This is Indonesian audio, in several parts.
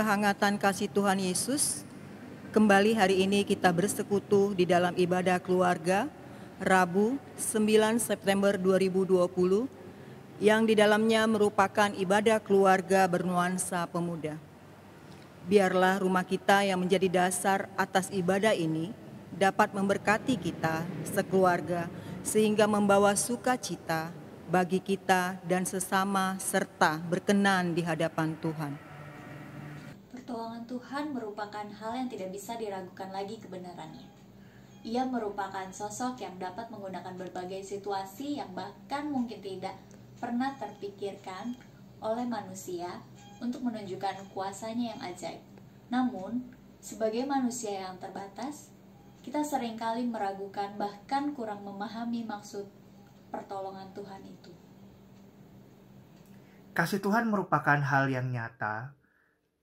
kehangatan kasih Tuhan Yesus, kembali hari ini kita bersekutu di dalam ibadah keluarga Rabu 9 September 2020 yang di dalamnya merupakan ibadah keluarga bernuansa pemuda. Biarlah rumah kita yang menjadi dasar atas ibadah ini dapat memberkati kita sekeluarga sehingga membawa sukacita bagi kita dan sesama serta berkenan di hadapan Tuhan. Pertolongan Tuhan merupakan hal yang tidak bisa diragukan lagi kebenarannya. Ia merupakan sosok yang dapat menggunakan berbagai situasi yang bahkan mungkin tidak pernah terpikirkan oleh manusia untuk menunjukkan kuasanya yang ajaib. Namun, sebagai manusia yang terbatas, kita seringkali meragukan bahkan kurang memahami maksud pertolongan Tuhan itu. Kasih Tuhan merupakan hal yang nyata,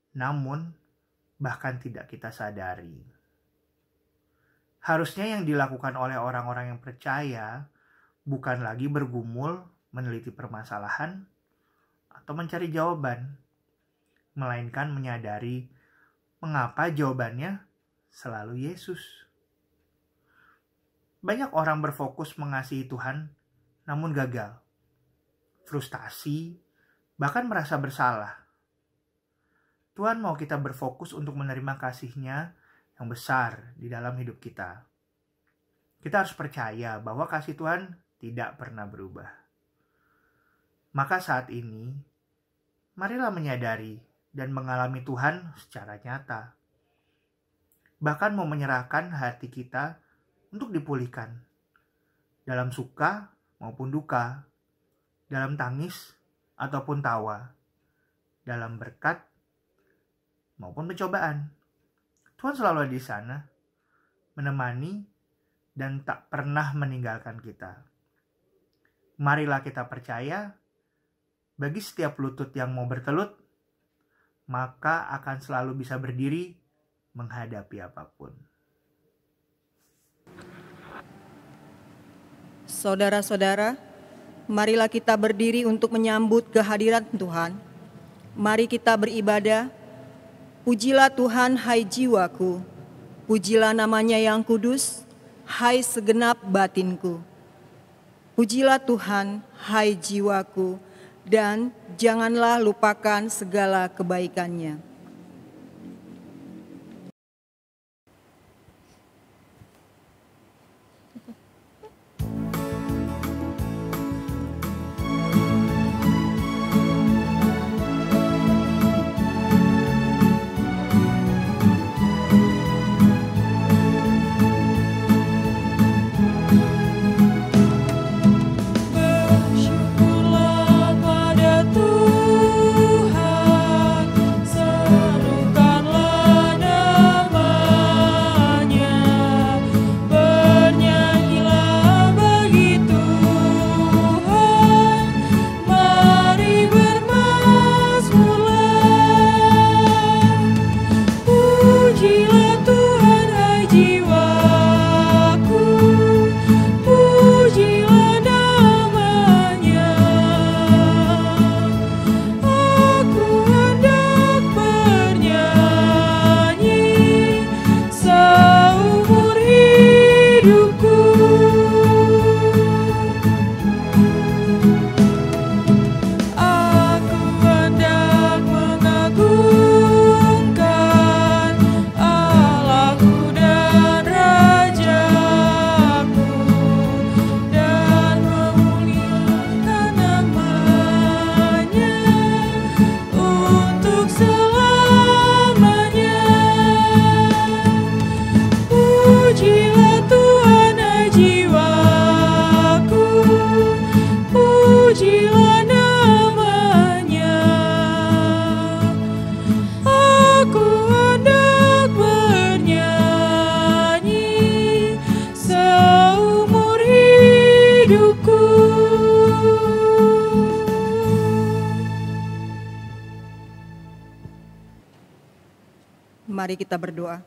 namun bahkan tidak kita sadari. Harusnya yang dilakukan oleh orang-orang yang percaya bukan lagi bergumul, meneliti permasalahan, atau mencari jawaban, melainkan menyadari mengapa jawabannya selalu Yesus. Banyak orang berfokus mengasihi Tuhan, namun gagal, frustasi, bahkan merasa bersalah. Tuhan mau kita berfokus untuk menerima kasih-Nya yang besar di dalam hidup kita. Kita harus percaya bahwa kasih Tuhan tidak pernah berubah. Maka saat ini, marilah menyadari dan mengalami Tuhan secara nyata. Bahkan mau menyerahkan hati kita untuk dipulihkan. Dalam suka maupun duka, dalam tangis ataupun tawa, dalam berkat maupun pencobaan. Tuhan selalu ada di sana, menemani dan tak pernah meninggalkan kita. Marilah kita percaya, bagi setiap lutut yang mau bertelut, maka akan selalu bisa berdiri menghadapi apapun. Saudara-saudara, marilah kita berdiri untuk menyambut kehadiran Tuhan. Mari kita beribadah. Pujilah Tuhan, hai jiwaku. Pujilah namanya yang kudus, hai segenap batinku. Pujilah Tuhan, hai jiwaku, dan janganlah lupakan segala kebaikannya. Mari kita berdoa.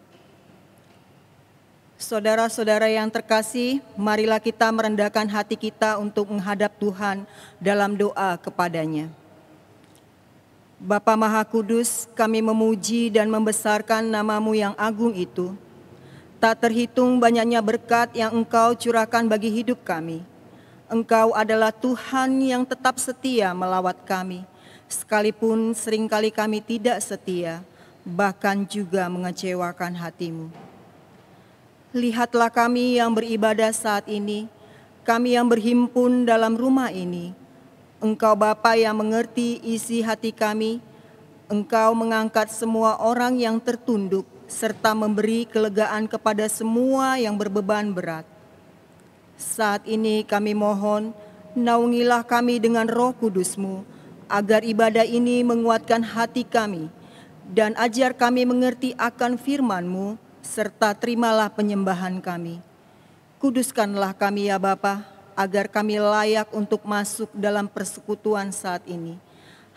Saudara-saudara yang terkasih, marilah kita merendahkan hati kita untuk menghadap Tuhan dalam doa kepadanya. Bapa Maha Kudus, kami memuji dan membesarkan nama-Mu yang agung itu. Tak terhitung banyaknya berkat yang Engkau curahkan bagi hidup kami. Engkau adalah Tuhan yang tetap setia melawat kami, sekalipun seringkali kami tidak setia, bahkan juga mengecewakan hati-Mu. Lihatlah kami yang beribadah saat ini, kami yang berhimpun dalam rumah ini. Engkau Bapa yang mengerti isi hati kami, Engkau mengangkat semua orang yang tertunduk, serta memberi kelegaan kepada semua yang berbeban berat. Saat ini kami mohon, naungilah kami dengan Roh Kudus-Mu, agar ibadah ini menguatkan hati kami, dan ajar kami mengerti akan firman-Mu, serta terimalah penyembahan kami. Kuduskanlah kami ya Bapa, agar kami layak untuk masuk dalam persekutuan saat ini.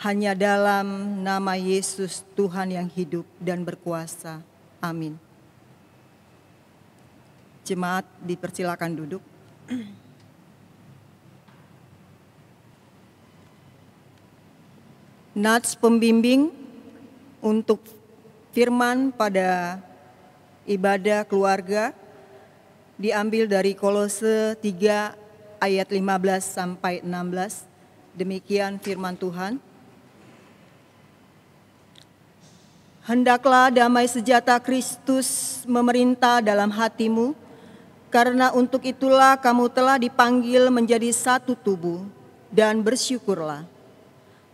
Hanya dalam nama Yesus Tuhan yang hidup dan berkuasa. Amin. Jemaat dipersilakan duduk. Nats pembimbing untuk firman pada ibadah keluarga diambil dari Kolose 3 ayat 15 sampai 16. Demikian firman Tuhan. Hendaklah damai sejahtera Kristus memerintah dalam hatimu, karena untuk itulah kamu telah dipanggil menjadi satu tubuh, dan bersyukurlah.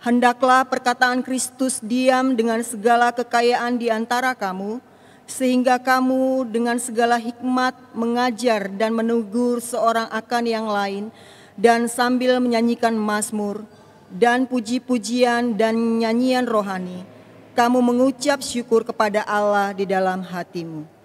Hendaklah perkataan Kristus diam dengan segala kekayaan di antara kamu, sehingga kamu dengan segala hikmat mengajar dan menegur seorang akan yang lain, dan sambil menyanyikan mazmur dan puji-pujian dan nyanyian rohani, kamu mengucap syukur kepada Allah di dalam hatimu.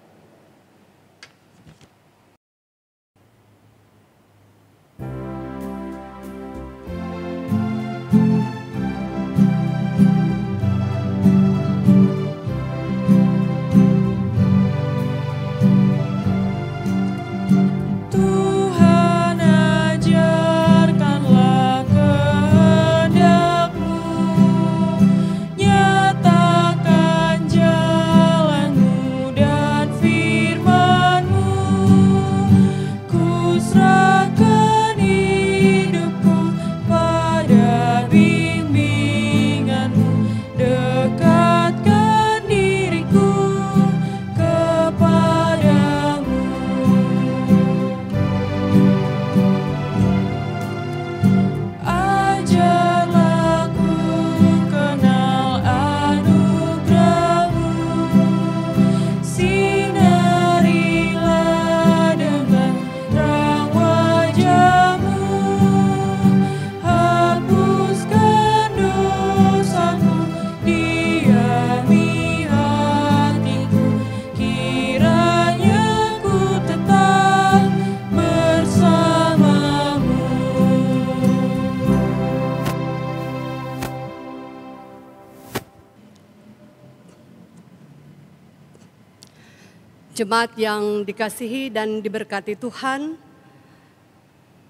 Jemaat yang dikasihi dan diberkati Tuhan,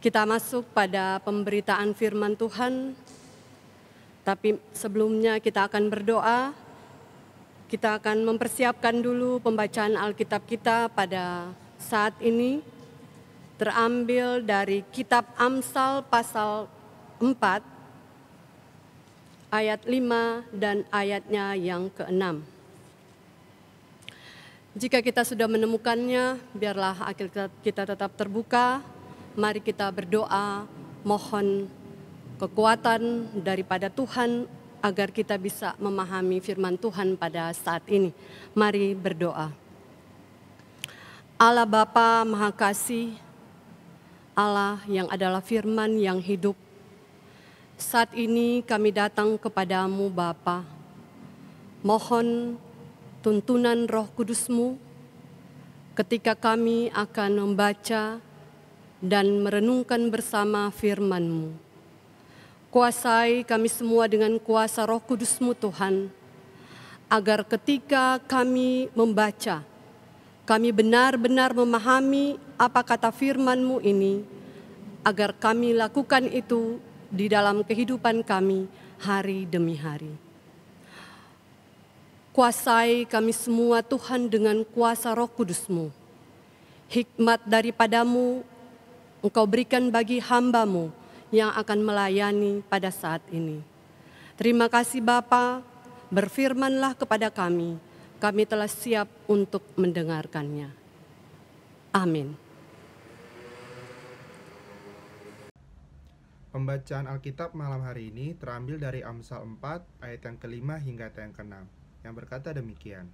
kita masuk pada pemberitaan firman Tuhan. Tapi sebelumnya kita akan berdoa. Kita akan mempersiapkan dulu pembacaan Alkitab kita pada saat ini. Terambil dari kitab Amsal pasal 4, ayat 5 dan ayatnya yang ke-6. Jika kita sudah menemukannya, biarlah Alkitab kita tetap terbuka. Mari kita berdoa, mohon kekuatan daripada Tuhan agar kita bisa memahami firman Tuhan pada saat ini. Mari berdoa. Allah Bapa Maha Kasih, Allah yang adalah firman yang hidup. Saat ini kami datang kepadamu Bapa. Mohon tuntunan Roh Kudus-Mu ketika kami akan membaca dan merenungkan bersama firman-Mu. Kuasai kami semua dengan kuasa Roh Kudus-Mu Tuhan, agar ketika kami membaca, kami benar-benar memahami apa kata firman-Mu ini, agar kami lakukan itu di dalam kehidupan kami hari demi hari. Kuasai kami semua Tuhan dengan kuasa Roh Kudus-Mu. Hikmat daripadamu Engkau berikan bagi hamba-Mu yang akan melayani pada saat ini. Terima kasih Bapa, berfirmanlah kepada kami telah siap untuk mendengarkannya. Amin. Pembacaan Alkitab malam hari ini terambil dari Amsal 4 ayat yang ke-5 hingga ayat yang ke-6 yang berkata demikian.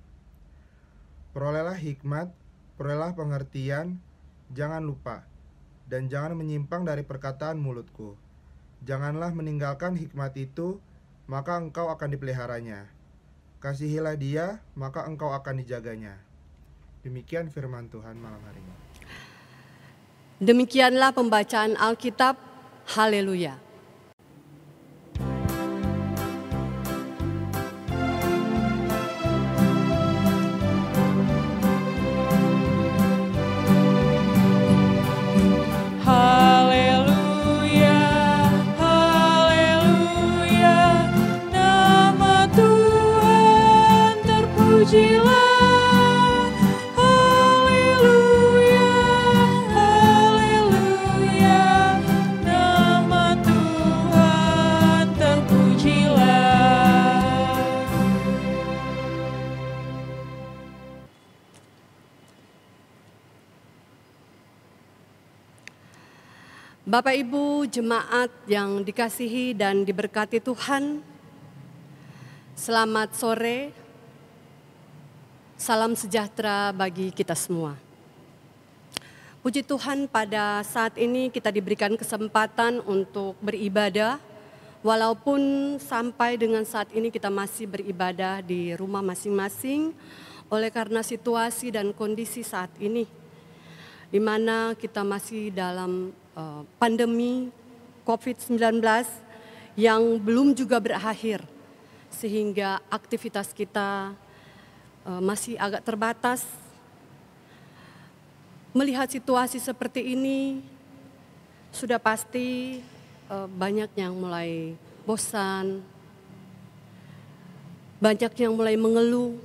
Perolehlah hikmat, perolehlah pengertian, jangan lupa, dan jangan menyimpang dari perkataan mulutku. Janganlah meninggalkan hikmat itu, maka engkau akan dipeliharanya. Kasihilah dia, maka engkau akan dijaganya. Demikian firman Tuhan malam hari ini. Demikianlah pembacaan Alkitab. Haleluya. Bapak Ibu jemaat yang dikasihi dan diberkati Tuhan, selamat sore, salam sejahtera bagi kita semua. Puji Tuhan, pada saat ini kita diberikan kesempatan untuk beribadah, walaupun sampai dengan saat ini kita masih beribadah di rumah masing-masing, oleh karena situasi dan kondisi saat ini, di mana kita masih dalam pandemi COVID-19 yang belum juga berakhir, sehingga aktivitas kita masih agak terbatas. Melihat situasi seperti ini, sudah pasti banyak yang mulai bosan, banyak yang mulai mengeluh,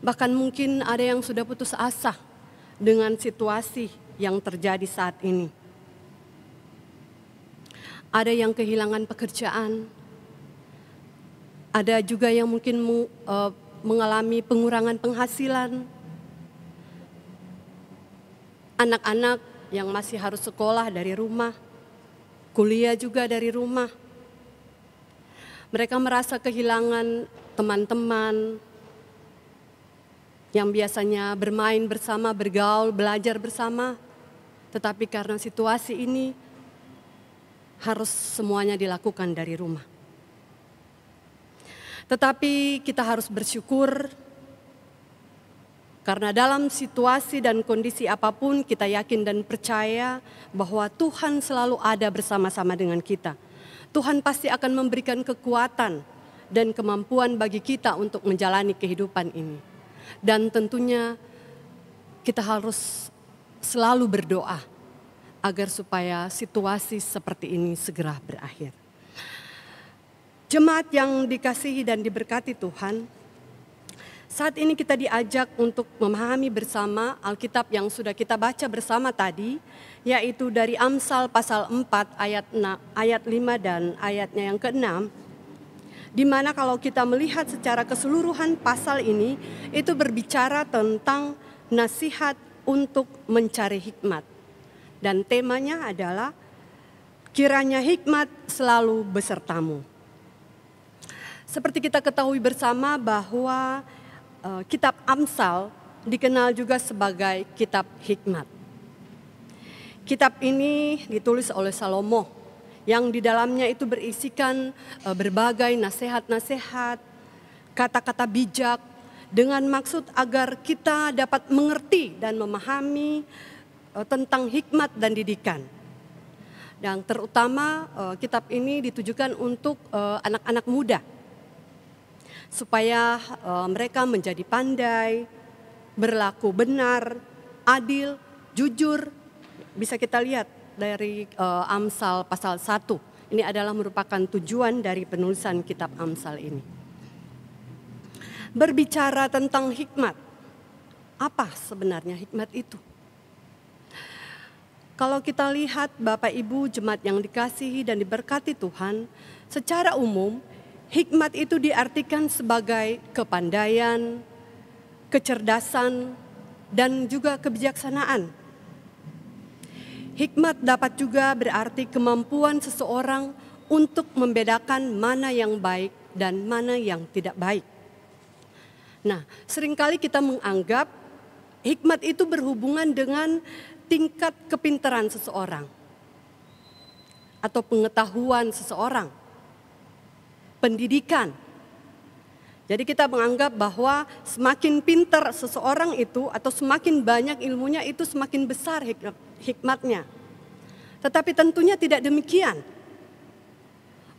bahkan mungkin ada yang sudah putus asa dengan situasi yang terjadi saat ini. Ada yang kehilangan pekerjaan, ada juga yang mungkin mengalami pengurangan penghasilan. Anak-anak yang masih harus sekolah dari rumah, kuliah juga dari rumah. Mereka merasa kehilangan teman-teman yang biasanya bermain bersama, bergaul, belajar bersama. Tetapi karena situasi ini, harus semuanya dilakukan dari rumah. Tetapi kita harus bersyukur karena dalam situasi dan kondisi apapun kita yakin dan percaya bahwa Tuhan selalu ada bersama-sama dengan kita. Tuhan pasti akan memberikan kekuatan dan kemampuan bagi kita untuk menjalani kehidupan ini. Dan tentunya kita harus selalu berdoa agar supaya situasi seperti ini segera berakhir. Jemaat yang dikasihi dan diberkati Tuhan, saat ini kita diajak untuk memahami bersama Alkitab yang sudah kita baca bersama tadi, yaitu dari Amsal pasal 4 ayat 5 dan ayatnya yang ke-6, di mana kalau kita melihat secara keseluruhan pasal ini, itu berbicara tentang nasihat untuk mencari hikmat. Dan temanya adalah kiranya hikmat selalu besertamu. Seperti kita ketahui bersama bahwa kitab Amsal dikenal juga sebagai kitab hikmat. Kitab ini ditulis oleh Salomo yang di dalamnya itu berisikan berbagai nasihat-nasihat, kata-kata bijak dengan maksud agar kita dapat mengerti dan memahami tentang hikmat dan didikan. Dan terutama kitab ini ditujukan untuk anak-anak muda, supaya mereka menjadi pandai, berlaku benar, adil, jujur. Bisa kita lihat dari Amsal pasal 1. Ini adalah merupakan tujuan dari penulisan kitab Amsal ini. berbicara tentang hikmat. Apa sebenarnya hikmat itu? Kalau kita lihat Bapak Ibu jemaat yang dikasihi dan diberkati Tuhan, secara umum hikmat itu diartikan sebagai kepandaian, kecerdasan, dan juga kebijaksanaan. Hikmat dapat juga berarti kemampuan seseorang untuk membedakan mana yang baik dan mana yang tidak baik. Nah, seringkali kita menganggap hikmat itu berhubungan dengan tingkat kepintaran seseorang atau pengetahuan seseorang, pendidikan. Jadi kita menganggap bahwa semakin pintar seseorang itu atau semakin banyak ilmunya itu semakin besar hikmatnya. Tetapi tentunya tidak demikian.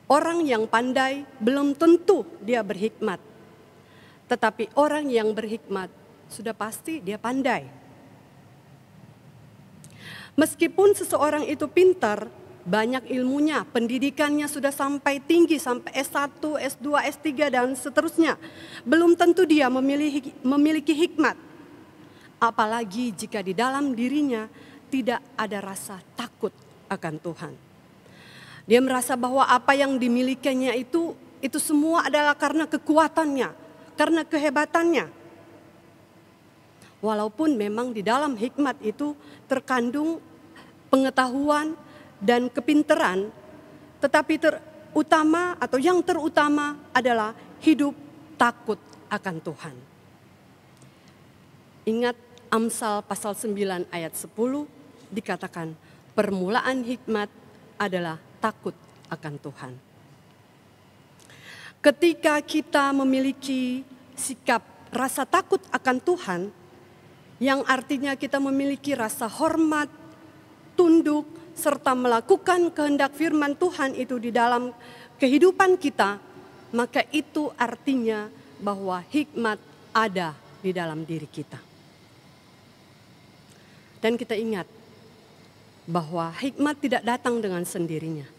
Orang yang pandai belum tentu dia berhikmat. Tetapi orang yang berhikmat sudah pasti dia pandai. Meskipun seseorang itu pintar, banyak ilmunya, pendidikannya sudah sampai tinggi, sampai S1, S2, S3 dan seterusnya. Belum tentu dia memiliki hikmat. Apalagi jika di dalam dirinya tidak ada rasa takut akan Tuhan. Dia merasa bahwa apa yang dimilikinya itu semua adalah karena kekuatannya, karena kehebatannya. Walaupun memang di dalam hikmat itu terkandung pengetahuan dan kepintaran, tetapi terutama atau yang terutama adalah hidup takut akan Tuhan. Ingat Amsal pasal 9 ayat 10 dikatakan permulaan hikmat adalah takut akan Tuhan. Ketika kita memiliki sikap rasa takut akan Tuhan, yang artinya kita memiliki rasa hormat, tunduk, serta melakukan kehendak firman Tuhan itu di dalam kehidupan kita, maka itu artinya bahwa hikmat ada di dalam diri kita. Dan kita ingat bahwa hikmat tidak datang dengan sendirinya,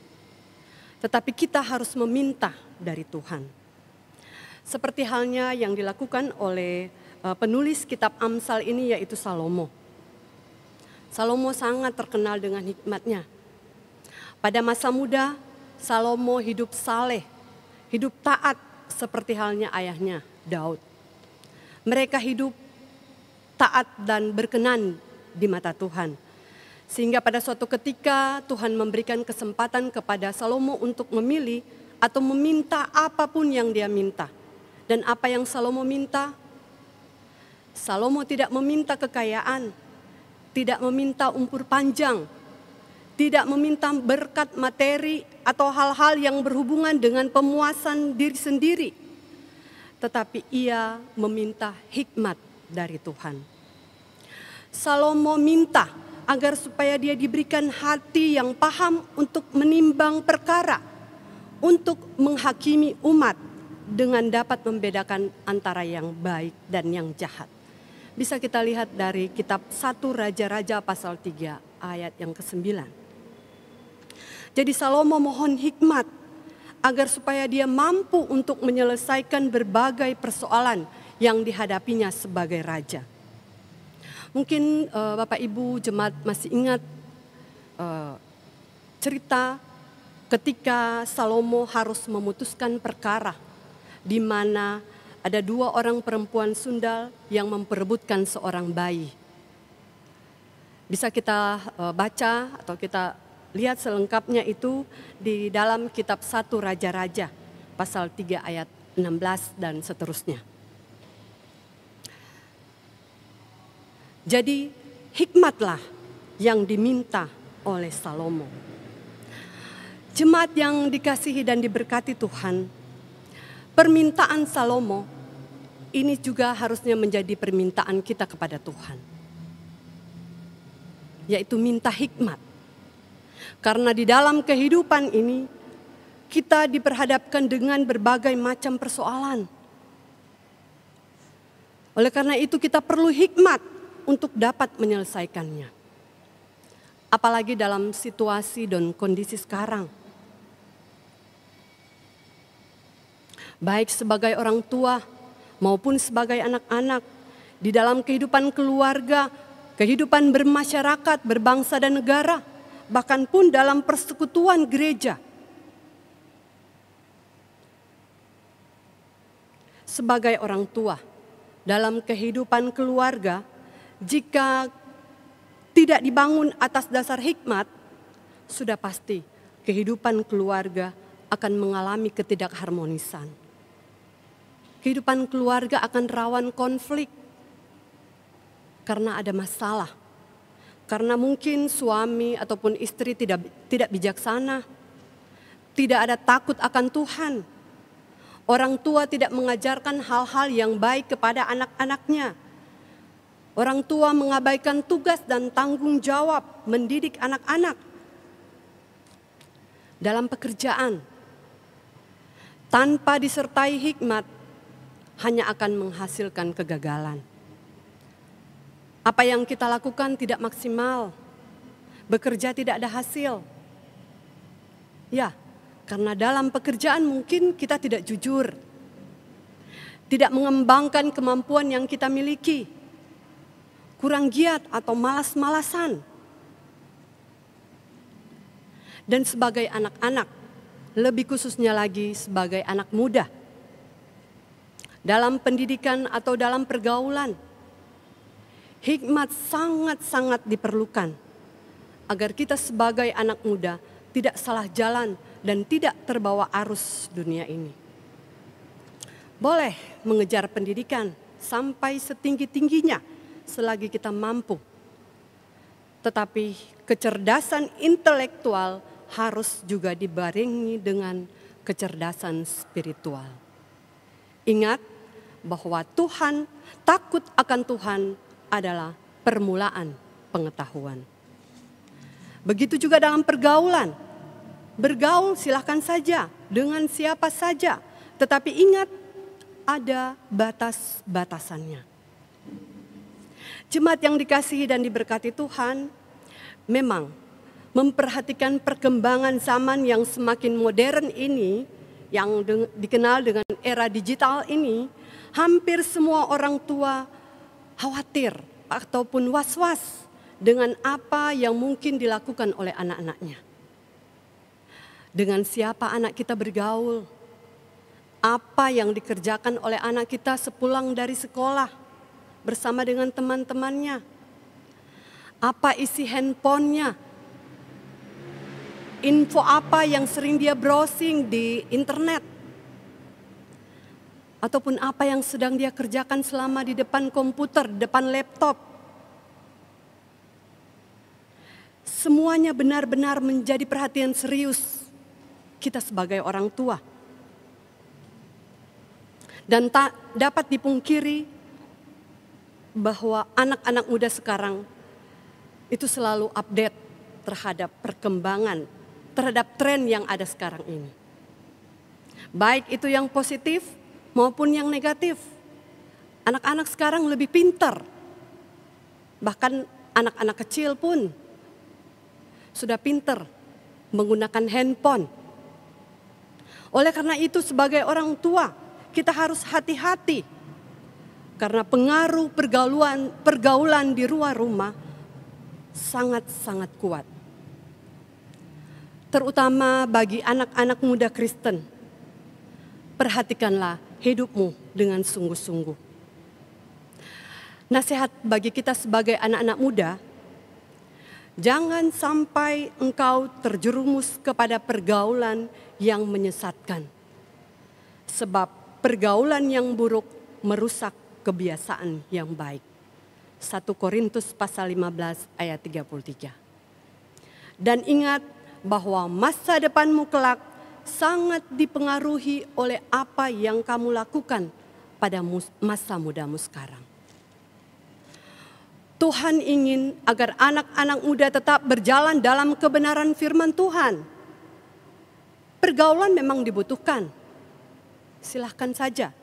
tetapi kita harus meminta dari Tuhan. Seperti halnya yang dilakukan oleh penulis kitab Amsal ini yaitu Salomo. Salomo sangat terkenal dengan hikmatnya. Pada masa muda, Salomo hidup saleh, hidup taat seperti halnya ayahnya Daud. Mereka hidup taat dan berkenan di mata Tuhan. Sehingga pada suatu ketika Tuhan memberikan kesempatan kepada Salomo untuk memilih atau meminta apapun yang dia minta. Dan apa yang Salomo minta? Salomo tidak meminta kekayaan, tidak meminta umur panjang, tidak meminta berkat materi atau hal-hal yang berhubungan dengan pemuasan diri sendiri. Tetapi ia meminta hikmat dari Tuhan. Salomo minta agar supaya dia diberikan hati yang paham untuk menimbang perkara, untuk menghakimi umat dengan dapat membedakan antara yang baik dan yang jahat. Bisa kita lihat dari kitab 1 Raja-Raja pasal 3 ayat yang ke-9. Jadi Salomo mohon hikmat agar supaya dia mampu untuk menyelesaikan berbagai persoalan yang dihadapinya sebagai raja. Mungkin Bapak Ibu jemaat masih ingat cerita ketika Salomo harus memutuskan perkara di mana ada 2 orang perempuan sundal yang memperebutkan seorang bayi. Bisa kita baca atau kita lihat selengkapnya itu di dalam kitab 1 Raja-Raja pasal 3 ayat 16 dan seterusnya. Jadi hikmatlah yang diminta oleh Salomo. Jemaat yang dikasihi dan diberkati Tuhan, permintaan Salomo ini juga harusnya menjadi permintaan kita kepada Tuhan. Yaitu minta hikmat. Karena di dalam kehidupan ini kita diperhadapkan dengan berbagai macam persoalan. Oleh karena itu kita perlu hikmat untuk dapat menyelesaikannya. Apalagi dalam situasi dan kondisi sekarang. Baik sebagai orang tua maupun sebagai anak-anak, di dalam kehidupan keluarga, kehidupan bermasyarakat, berbangsa dan negara, bahkan pun dalam persekutuan gereja. Sebagai orang tua, dalam kehidupan keluarga, jika tidak dibangun atas dasar hikmat, sudah pasti kehidupan keluarga akan mengalami ketidakharmonisan. Kehidupan keluarga akan rawan konflik karena ada masalah. Karena mungkin suami ataupun istri tidak bijaksana, tidak ada takut akan Tuhan. Orang tua tidak mengajarkan hal-hal yang baik kepada anak-anaknya. Orang tua mengabaikan tugas dan tanggung jawab mendidik anak-anak. Dalam pekerjaan, tanpa disertai hikmat, hanya akan menghasilkan kegagalan. Apa yang kita lakukan tidak maksimal, bekerja tidak ada hasil. Ya, karena dalam pekerjaan mungkin kita tidak jujur, tidak mengembangkan kemampuan yang kita miliki, kurang giat atau malas-malasan. Dan sebagai anak-anak, lebih khususnya lagi sebagai anak muda, dalam pendidikan atau dalam pergaulan, hikmat sangat-sangat diperlukan agar kita sebagai anak muda tidak salah jalan dan tidak terbawa arus dunia ini. Boleh mengejar pendidikan sampai setinggi-tingginya selagi kita mampu. Tetapi kecerdasan intelektual harus juga dibarengi dengan kecerdasan spiritual. Ingat bahwa takut akan Tuhan adalah permulaan pengetahuan. Begitu juga dalam pergaulan. Bergaul silahkan saja dengan siapa saja, tetapi ingat ada batas-batasannya. Jemaat yang dikasihi dan diberkati Tuhan, memang memperhatikan perkembangan zaman yang semakin modern ini, yang dikenal dengan era digital ini, hampir semua orang tua khawatir ataupun was-was dengan apa yang mungkin dilakukan oleh anak-anaknya. Dengan siapa anak kita bergaul, apa yang dikerjakan oleh anak kita sepulang dari sekolah bersama dengan teman-temannya, apa isi handphonenya, info apa yang sering dia browsing di internet, ataupun apa yang sedang dia kerjakan selama di depan komputer, depan laptop. Semuanya benar-benar menjadi perhatian serius kita sebagai orang tua. Dan tak dapat dipungkiri bahwa anak-anak muda sekarang itu selalu update terhadap perkembangan, terhadap tren yang ada sekarang ini. Baik itu yang positif maupun yang negatif. Anak-anak sekarang lebih pintar. Bahkan anak-anak kecil pun sudah pintar menggunakan handphone. Oleh karena itu sebagai orang tua kita harus hati-hati. Karena pengaruh pergaulan di luar rumah sangat-sangat kuat. Terutama bagi anak-anak muda Kristen. Perhatikanlah hidupmu dengan sungguh-sungguh. Nasihat bagi kita sebagai anak-anak muda, jangan sampai engkau terjerumus kepada pergaulan yang menyesatkan. Sebab pergaulan yang buruk merusak kebiasaan yang baik. 1 Korintus pasal 15 ayat 33. Dan ingat bahwa masa depanmu kelak sangat dipengaruhi oleh apa yang kamu lakukan pada masa mudamu sekarang. Tuhan ingin agar anak-anak muda tetap berjalan dalam kebenaran firman Tuhan. Pergaulan memang dibutuhkan, silahkan saja.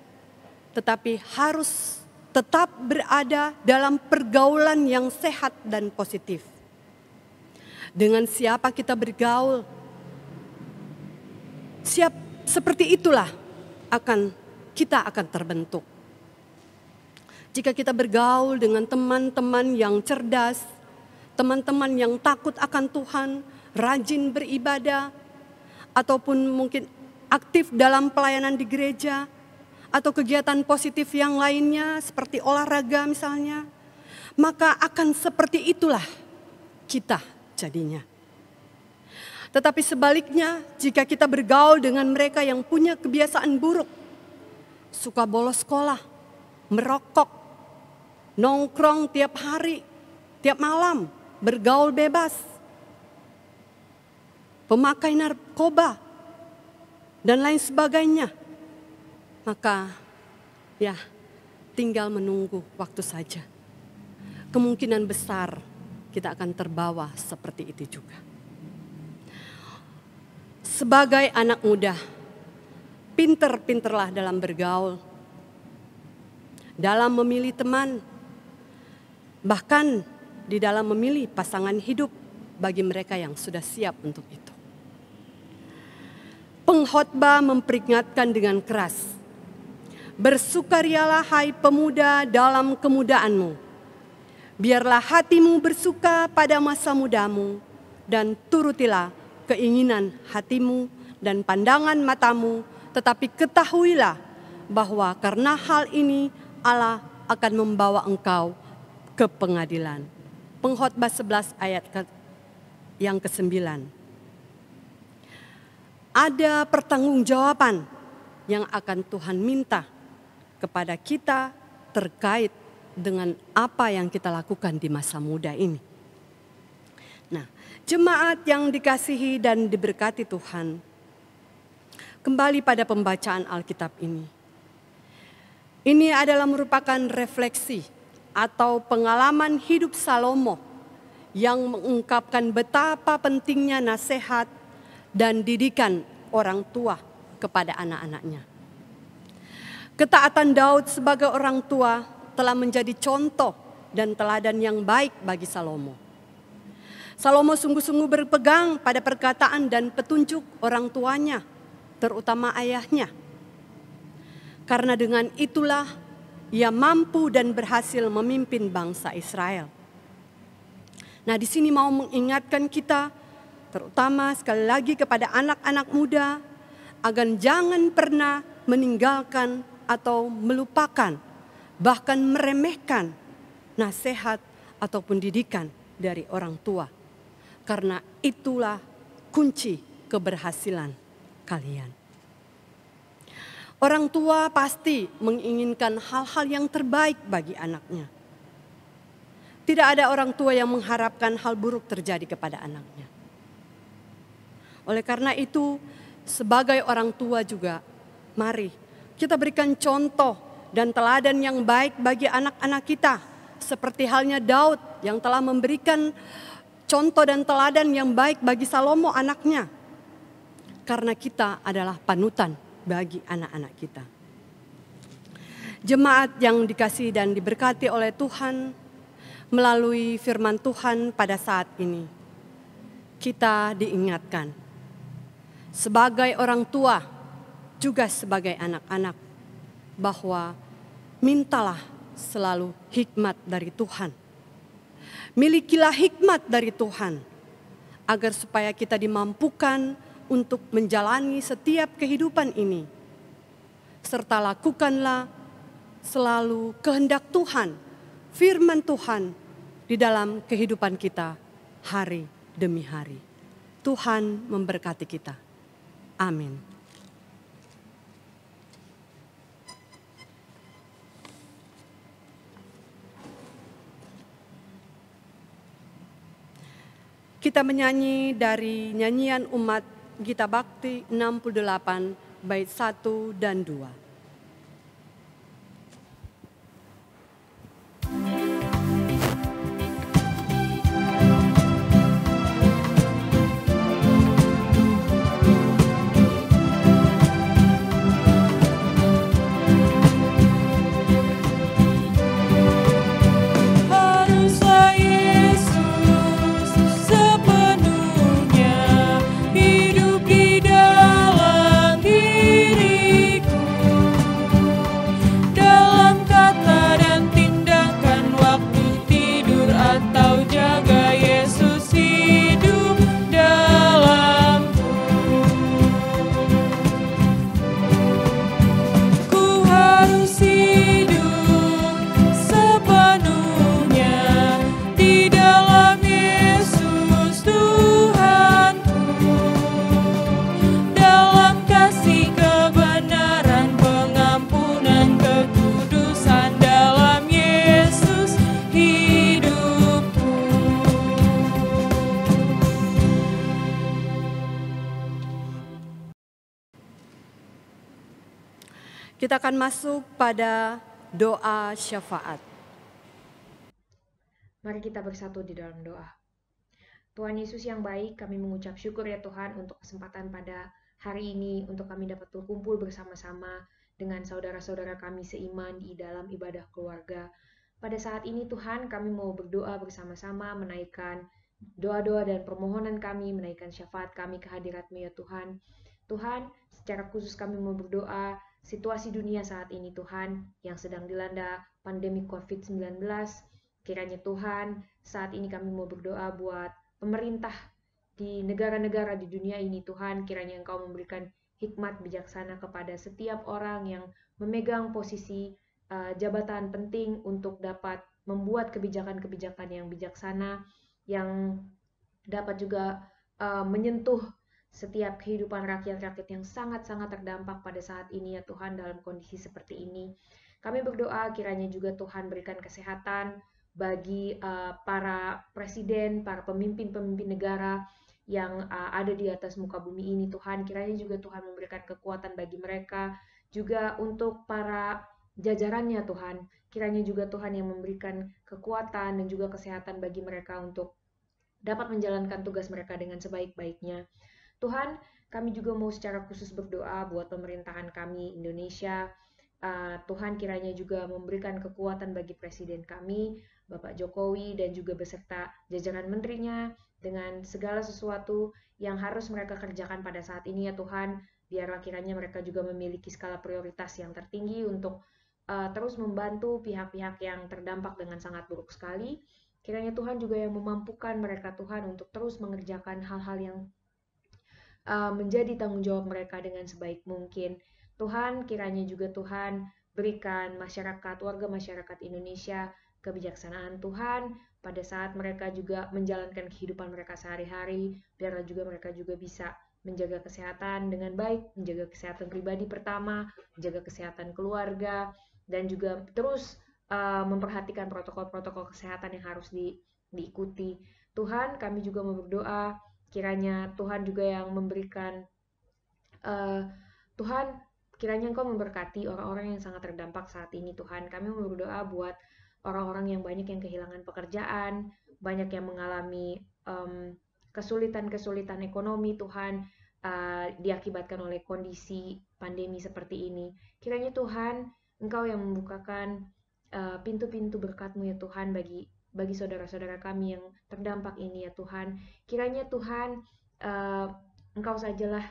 Tetapi harus tetap berada dalam pergaulan yang sehat dan positif. Dengan siapa kita bergaul, seperti itulah kita akan terbentuk. Jika kita bergaul dengan teman-teman yang cerdas, teman-teman yang takut akan Tuhan, rajin beribadah, ataupun mungkin aktif dalam pelayanan di gereja, atau kegiatan positif yang lainnya seperti olahraga misalnya, maka akan seperti itulah kita jadinya. Tetapi sebaliknya, jika kita bergaul dengan mereka yang punya kebiasaan buruk, suka bolos sekolah, merokok, nongkrong tiap hari, tiap malam, bergaul bebas, pemakai narkoba, dan lain sebagainya, maka ya tinggal menunggu waktu saja. Kemungkinan besar kita akan terbawa seperti itu juga. Sebagai anak muda, pinter-pinterlah dalam bergaul, dalam memilih teman, bahkan di dalam memilih pasangan hidup bagi mereka yang sudah siap untuk itu. Pengkhotbah memperingatkan dengan keras, bersukarialah hai pemuda dalam kemudaanmu, biarlah hatimu bersuka pada masa mudamu, dan turutilah keinginan hatimu dan pandangan matamu, tetapi ketahuilah bahwa karena hal ini Allah akan membawa engkau ke pengadilan. Pengkhotbah 11 ayat yang ke-9. Ada pertanggungjawaban yang akan Tuhan minta kepada kita terkait dengan apa yang kita lakukan di masa muda ini. Nah, jemaat yang dikasihi dan diberkati Tuhan, kembali pada pembacaan Alkitab ini. Ini adalah merupakan refleksi atau pengalaman hidup Salomo yang mengungkapkan betapa pentingnya nasihat dan didikan orang tua kepada anak-anaknya. Ketaatan Daud sebagai orang tua telah menjadi contoh dan teladan yang baik bagi Salomo. Salomo sungguh-sungguh berpegang pada perkataan dan petunjuk orang tuanya, terutama ayahnya. Karena dengan itulah ia mampu dan berhasil memimpin bangsa Israel. Nah, di sini mau mengingatkan kita, terutama sekali lagi kepada anak-anak muda, agar jangan pernah meninggalkan atau melupakan, bahkan meremehkan nasihat ataupun didikan dari orang tua. Karena itulah kunci keberhasilan kalian. Orang tua pasti menginginkan hal-hal yang terbaik bagi anaknya. Tidak ada orang tua yang mengharapkan hal buruk terjadi kepada anaknya. Oleh karena itu, sebagai orang tua juga, mari kita berikan contoh dan teladan yang baik bagi anak-anak kita. Seperti halnya Daud yang telah memberikan contoh dan teladan yang baik bagi Salomo anaknya. Karena kita adalah panutan bagi anak-anak kita. Jemaat yang dikasihi dan diberkati oleh Tuhan, melalui firman Tuhan pada saat ini, kita diingatkan sebagai orang tua, juga sebagai anak-anak, bahwa mintalah selalu hikmat dari Tuhan. Milikilah hikmat dari Tuhan, agar supaya kita dimampukan untuk menjalani setiap kehidupan ini. Serta lakukanlah selalu kehendak Tuhan, firman Tuhan di dalam kehidupan kita hari demi hari. Tuhan memberkati kita. Amin. Kita menyanyi dari nyanyian umat Gita Bakti 68 bait 1 dan 2. Hidup di dalam diriku. Kita akan masuk pada doa syafaat. Mari kita bersatu di dalam doa. Tuhan Yesus yang baik, kami mengucap syukur ya Tuhan untuk kesempatan pada hari ini, untuk kami dapat berkumpul bersama-sama dengan saudara-saudara kami seiman di dalam ibadah keluarga. Pada saat ini Tuhan, kami mau berdoa bersama-sama, menaikkan doa-doa dan permohonan kami, menaikkan syafaat kami ke hadirat-Mu ya Tuhan. Tuhan, secara khusus kami mau berdoa situasi dunia saat ini Tuhan, yang sedang dilanda pandemi COVID-19. Kiranya Tuhan, saat ini kami mau berdoa buat pemerintah di negara-negara di dunia ini Tuhan. Kiranya Engkau memberikan hikmat bijaksana kepada setiap orang yang memegang posisi jabatan penting untuk dapat membuat kebijakan-kebijakan yang bijaksana, yang dapat juga menyentuh setiap kehidupan rakyat-rakyat yang sangat-sangat terdampak pada saat ini ya Tuhan, dalam kondisi seperti ini. Kami berdoa kiranya juga Tuhan berikan kesehatan bagi para presiden, para pemimpin-pemimpin negara yang ada di atas muka bumi ini Tuhan. Kiranya juga Tuhan memberikan kekuatan bagi mereka, juga untuk para jajarannya Tuhan. Kiranya juga Tuhan yang memberikan kekuatan dan juga kesehatan bagi mereka untuk dapat menjalankan tugas mereka dengan sebaik-baiknya. Tuhan, kami juga mau secara khusus berdoa buat pemerintahan kami Indonesia. Tuhan kiranya juga memberikan kekuatan bagi Presiden kami, Bapak Jokowi, dan juga beserta jajaran menterinya dengan segala sesuatu yang harus mereka kerjakan pada saat ini ya Tuhan. Biarlah kiranya mereka juga memiliki skala prioritas yang tertinggi untuk terus membantu pihak-pihak yang terdampak dengan sangat buruk sekali. Kiranya Tuhan juga yang memampukan mereka Tuhan untuk terus mengerjakan hal-hal yang menjadi tanggung jawab mereka dengan sebaik mungkin. Tuhan, kiranya juga Tuhan berikan warga masyarakat Indonesia kebijaksanaan Tuhan pada saat mereka juga menjalankan kehidupan mereka sehari-hari. Biarlah juga mereka juga bisa menjaga kesehatan dengan baik, menjaga kesehatan pribadi pertama, menjaga kesehatan keluarga, dan juga terus memperhatikan protokol-protokol kesehatan yang harus diikuti. Tuhan, kami juga mau berdoa kiranya Tuhan juga yang memberikan, Tuhan kiranya Engkau memberkati orang-orang yang sangat terdampak saat ini Tuhan. Kami mau berdoa buat orang-orang yang banyak yang kehilangan pekerjaan, banyak yang mengalami kesulitan-kesulitan ekonomi Tuhan, diakibatkan oleh kondisi pandemi seperti ini. Kiranya Tuhan, Engkau yang membukakan pintu-pintu berkat-Mu ya Tuhan bagi saudara-saudara kami yang terdampak ini ya Tuhan. Kiranya Tuhan, Engkau sajalah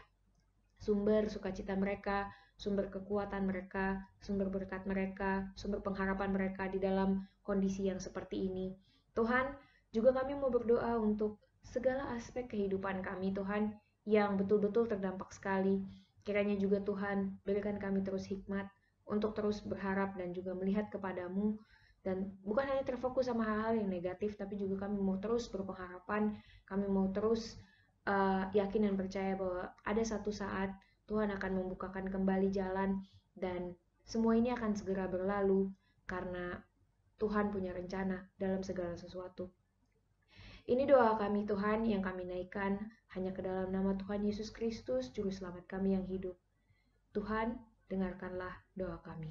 sumber sukacita mereka, sumber kekuatan mereka, sumber berkat mereka, sumber pengharapan mereka di dalam kondisi yang seperti ini. Tuhan, juga kami mau berdoa untuk segala aspek kehidupan kami Tuhan yang betul-betul terdampak sekali. Kiranya juga Tuhan berikan kami terus hikmat untuk terus berharap dan juga melihat kepadamu, dan bukan hanya terfokus sama hal-hal yang negatif, tapi juga kami mau terus berpengharapan, kami mau terus yakin dan percaya bahwa ada satu saat Tuhan akan membukakan kembali jalan, dan semua ini akan segera berlalu karena Tuhan punya rencana dalam segala sesuatu. Ini doa kami Tuhan yang kami naikkan hanya ke dalam nama Tuhan Yesus Kristus, Juru Selamat kami yang hidup. Tuhan, dengarkanlah doa kami.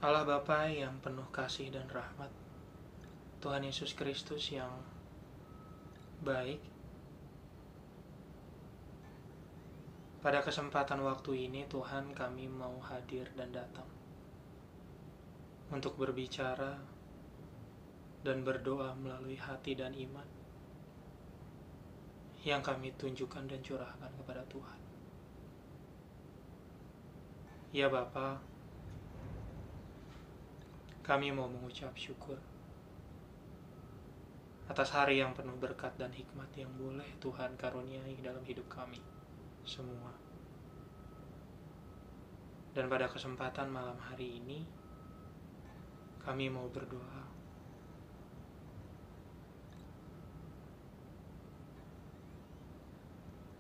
Allah Bapa yang penuh kasih dan rahmat, Tuhan Yesus Kristus yang baik, pada kesempatan waktu ini Tuhan kami mau hadir dan datang untuk berbicara dan berdoa melalui hati dan iman yang kami tunjukkan dan curahkan kepada Tuhan. Ya Bapa, kami mau mengucap syukur atas hari yang penuh berkat dan hikmat yang boleh Tuhan karuniai dalam hidup kami semua. Dan pada kesempatan malam hari ini, kami mau berdoa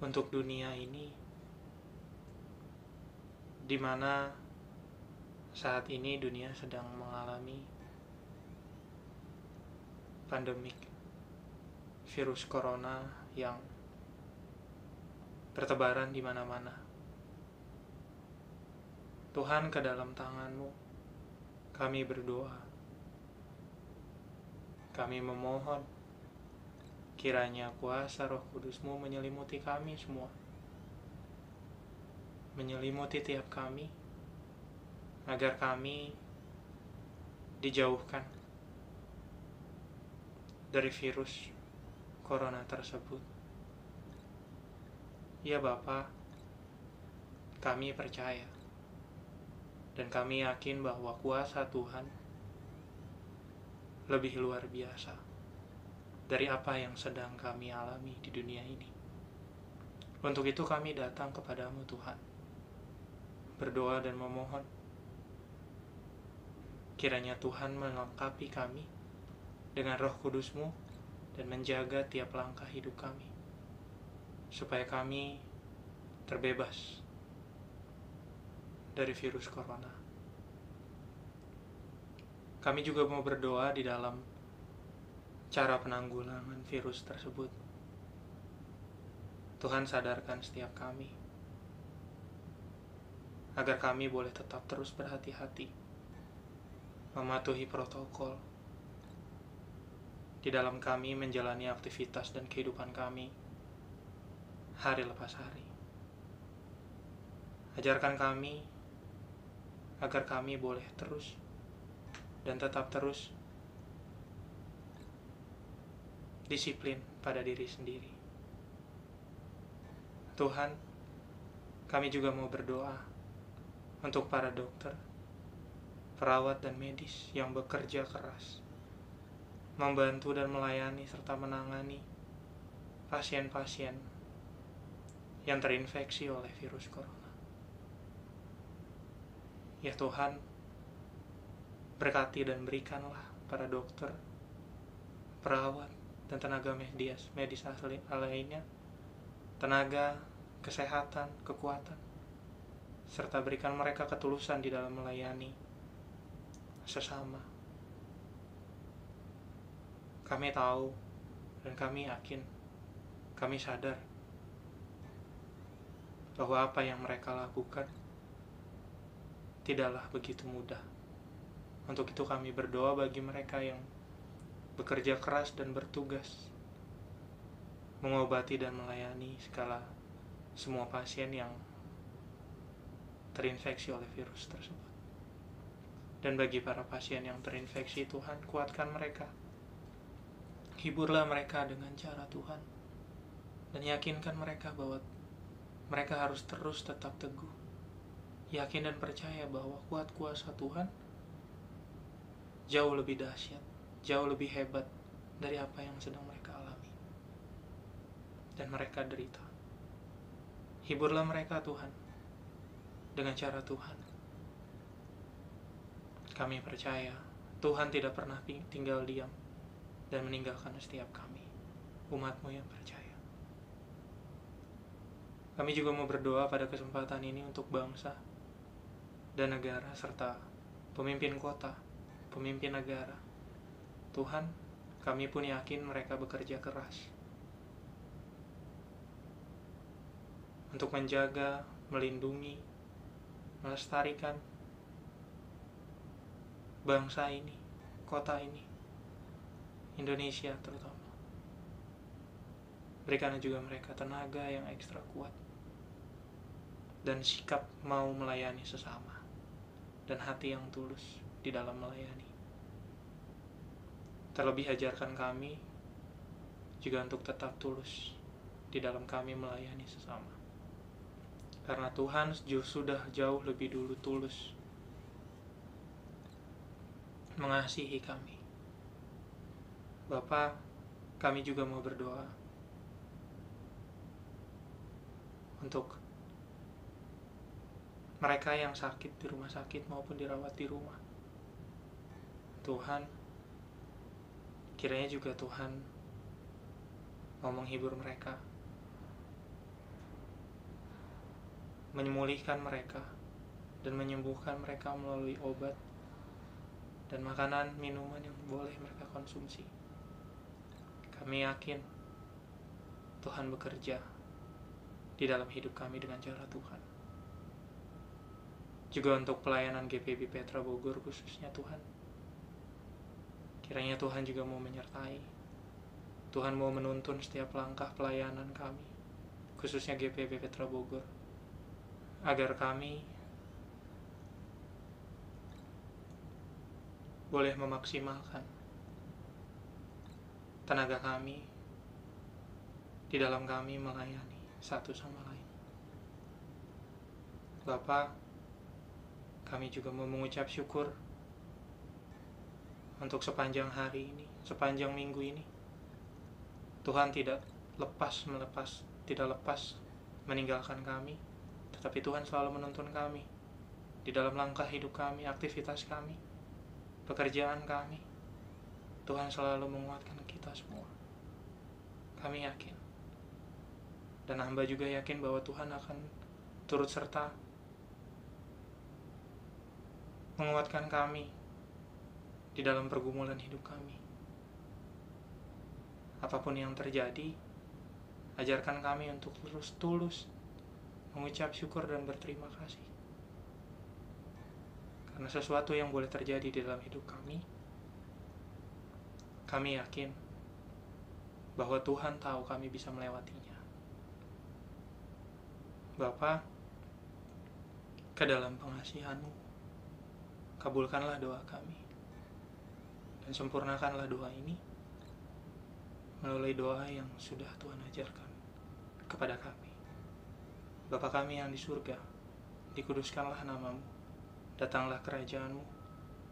untuk dunia ini, di mana saat ini dunia sedang mengalami pandemik virus corona yang bertebaran di mana-mana. Tuhan, ke dalam tangan-Mu kami berdoa. Kami memohon kiranya kuasa Roh Kudus-Mu menyelimuti kami semua, menyelimuti tiap kami, agar kami dijauhkan dari virus corona tersebut. Ya Bapa, kami percaya dan kami yakin bahwa kuasa Tuhan lebih luar biasa dari apa yang sedang kami alami di dunia ini. Untuk itu kami datang kepadamu Tuhan, berdoa dan memohon kiranya Tuhan melengkapi kami dengan Roh Kudus-Mu dan menjaga tiap langkah hidup kami, supaya kami terbebas dari virus corona. Kami juga mau berdoa di dalam cara penanggulangan virus tersebut. Tuhan, sadarkan setiap kami agar kami boleh tetap terus berhati-hati, mematuhi protokol di dalam kami menjalani aktivitas dan kehidupan kami hari lepas hari. Ajarkan kami agar kami boleh terus dan tetap terus disiplin pada diri sendiri. Tuhan, kami juga mau berdoa untuk para dokter, perawat dan medis yang bekerja keras, membantu dan melayani serta menangani pasien-pasien yang terinfeksi oleh virus corona. Ya Tuhan, berkati dan berikanlah para dokter, perawat, dan tenaga medis lainnya tenaga, kesehatan, kekuatan, serta berikan mereka ketulusan di dalam melayani sesama. Kami tahu dan kami yakin, kami sadar bahwa apa yang mereka lakukan tidaklah begitu mudah. Untuk itu kami berdoa bagi mereka yang bekerja keras dan bertugas mengobati dan melayani semua pasien yang terinfeksi oleh virus tersebut. Dan bagi para pasien yang terinfeksi, Tuhan, kuatkan mereka. Hiburlah mereka dengan cara Tuhan. Dan yakinkan mereka bahwa mereka harus terus tetap teguh. Yakin dan percaya bahwa kuat kuasa Tuhan jauh lebih dahsyat, jauh lebih hebat dari apa yang sedang mereka alami dan mereka derita. Hiburlah mereka Tuhan dengan cara Tuhan. Kami percaya Tuhan tidak pernah tinggal diam dan meninggalkan setiap kami, umat-Mu yang percaya. Kami juga mau berdoa pada kesempatan ini untuk bangsa dan negara serta pemimpin kota, pemimpin negara. Tuhan, kami pun yakin mereka bekerja keras untuk menjaga, melindungi, melestarikan bangsa ini, kota ini, Indonesia terutama. Berikan juga mereka tenaga yang ekstra kuat dan sikap mau melayani sesama dan hati yang tulus di dalam melayani. Terlebih ajarkan kami juga untuk tetap tulus di dalam kami melayani sesama. Karena Tuhan sudah jauh lebih dulu tulus mengasihi kami. Bapa, kami juga mau berdoa untuk mereka yang sakit di rumah sakit maupun dirawat di rumah. Tuhan, kiranya juga Tuhan mau menghibur mereka, memulihkan mereka, dan menyembuhkan mereka melalui obat dan makanan, minuman yang boleh mereka konsumsi. Kami yakin Tuhan bekerja di dalam hidup kami dengan cara Tuhan. juga untuk pelayanan GPB Petra Bogor khususnya Tuhan. Kiranya Tuhan juga mau menyertai. Tuhan mau menuntun setiap langkah pelayanan kami, khususnya GPB Petra Bogor, agar kami boleh memaksimalkan tenaga kami di dalam kami melayani satu sama lain. Bapa, kami juga mau mengucap syukur untuk sepanjang hari ini, sepanjang minggu ini. Tuhan tidak lepas meninggalkan kami, tetapi Tuhan selalu menuntun kami di dalam langkah hidup kami, aktivitas kami, pekerjaan kami. Tuhan selalu menguatkan kita semua. Kami yakin, dan hamba juga yakin bahwa Tuhan akan turut serta menguatkan kami di dalam pergumulan hidup kami. Apapun yang terjadi, ajarkan kami untuk terus tulus mengucap syukur dan berterima kasih. Karena sesuatu yang boleh terjadi di dalam hidup kami yakin bahwa Tuhan tahu kami bisa melewatinya. Bapa, ke dalam pengasihan-Mu, kabulkanlah doa kami, dan sempurnakanlah doa ini melalui doa yang sudah Tuhan ajarkan kepada kami. Bapa kami yang di surga, dikuduskanlah nama-Mu, datanglah kerajaan-Mu,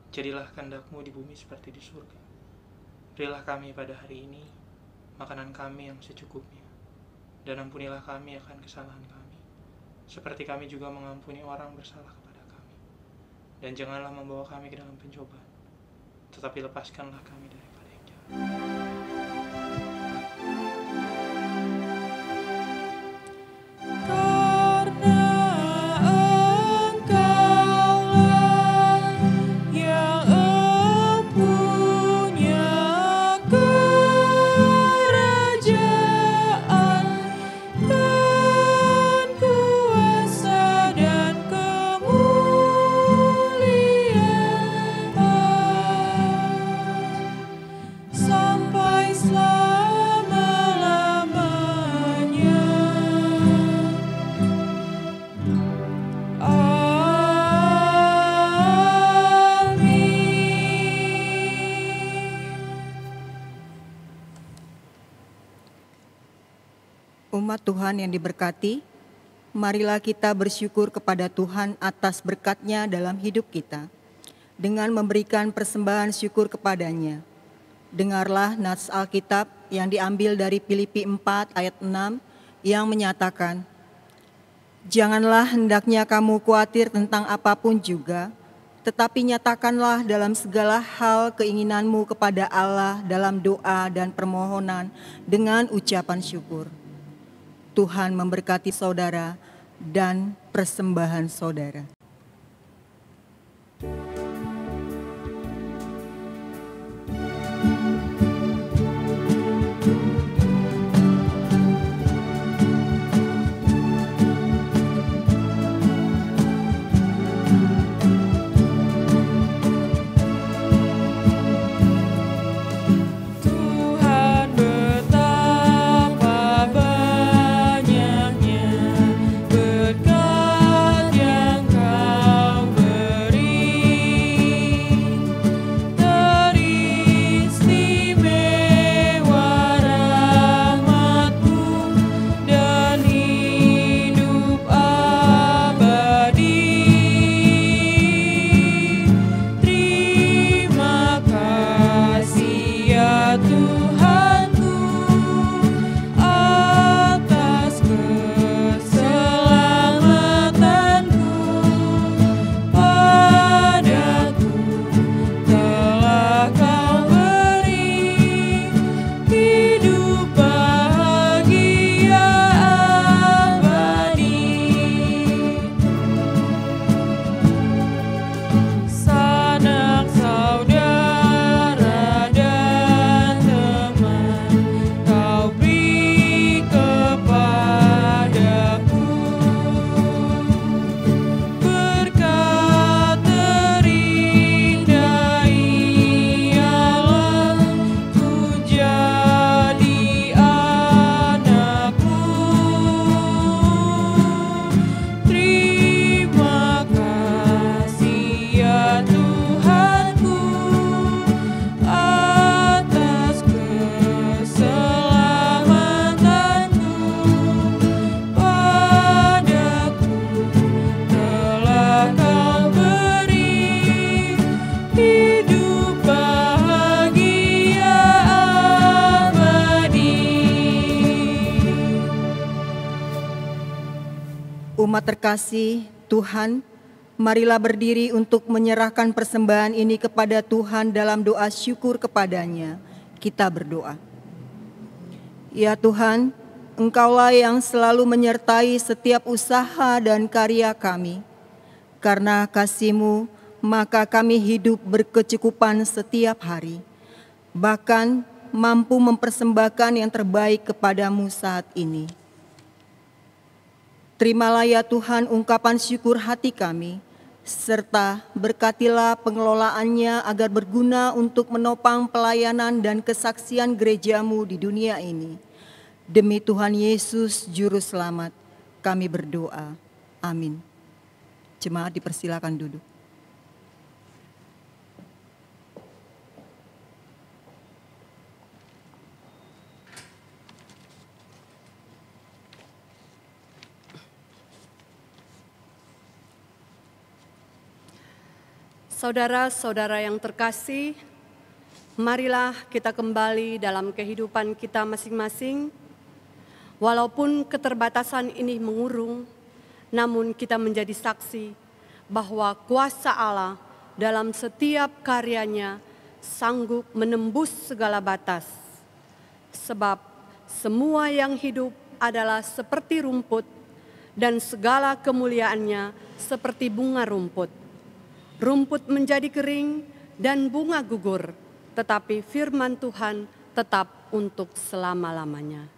jadilah kehendak-Mu di bumi seperti di surga. Berilah kami pada hari ini makanan kami yang secukupnya, dan ampunilah kami akan kesalahan kami, seperti kami juga mengampuni orang bersalah kepada kami. Dan janganlah membawa kami ke dalam pencobaan, tetapi lepaskanlah kami daripada yang jahat. Umat Tuhan yang diberkati, marilah kita bersyukur kepada Tuhan atas berkat-Nya dalam hidup kita, dengan memberikan persembahan syukur kepadanya. Dengarlah nats Alkitab yang diambil dari Filipi 4 ayat 6 yang menyatakan, "Janganlah hendaknya kamu khawatir tentang apapun juga, tetapi nyatakanlah dalam segala hal keinginanmu kepada Allah dalam doa dan permohonan dengan ucapan syukur." Tuhan memberkati saudara dan persembahan saudara. Berkat yang Umat terkasih, Tuhan, marilah berdiri untuk menyerahkan persembahan ini kepada Tuhan dalam doa syukur kepadanya. Kita berdoa. Ya Tuhan, Engkaulah yang selalu menyertai setiap usaha dan karya kami. Karena kasih-Mu, maka kami hidup berkecukupan setiap hari. Bahkan mampu mempersembahkan yang terbaik kepadamu saat ini. Terimalah ya Tuhan ungkapan syukur hati kami, serta berkatilah pengelolaannya agar berguna untuk menopang pelayanan dan kesaksian gereja-Mu di dunia ini. Demi Tuhan Yesus Juru Selamat, kami berdoa. Amin. Jemaat dipersilakan duduk. Saudara-saudara yang terkasih, marilah kita kembali dalam kehidupan kita masing-masing. Walaupun keterbatasan ini mengurung, namun kita menjadi saksi bahwa kuasa Allah dalam setiap karyanya sanggup menembus segala batas. Sebab semua yang hidup adalah seperti rumput dan segala kemuliaannya seperti bunga rumput. Rumput menjadi kering dan bunga gugur, tetapi firman Tuhan tetap untuk selama-lamanya.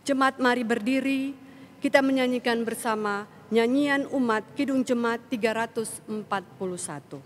Jemaat mari berdiri, kita menyanyikan bersama nyanyian umat Kidung Jemaat 341.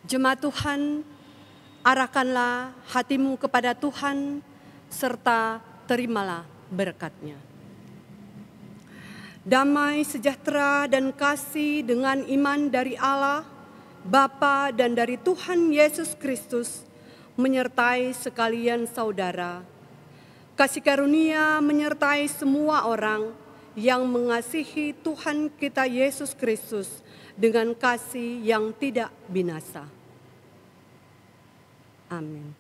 Jemaat Tuhan, arahkanlah hatimu kepada Tuhan, serta terimalah berkat-Nya. Damai, sejahtera, dan kasih dengan iman dari Allah, Bapa dan dari Tuhan Yesus Kristus, menyertai sekalian saudara. Kasih karunia menyertai semua orang yang mengasihi Tuhan kita Yesus Kristus dengan kasih yang tidak binasa. Amin.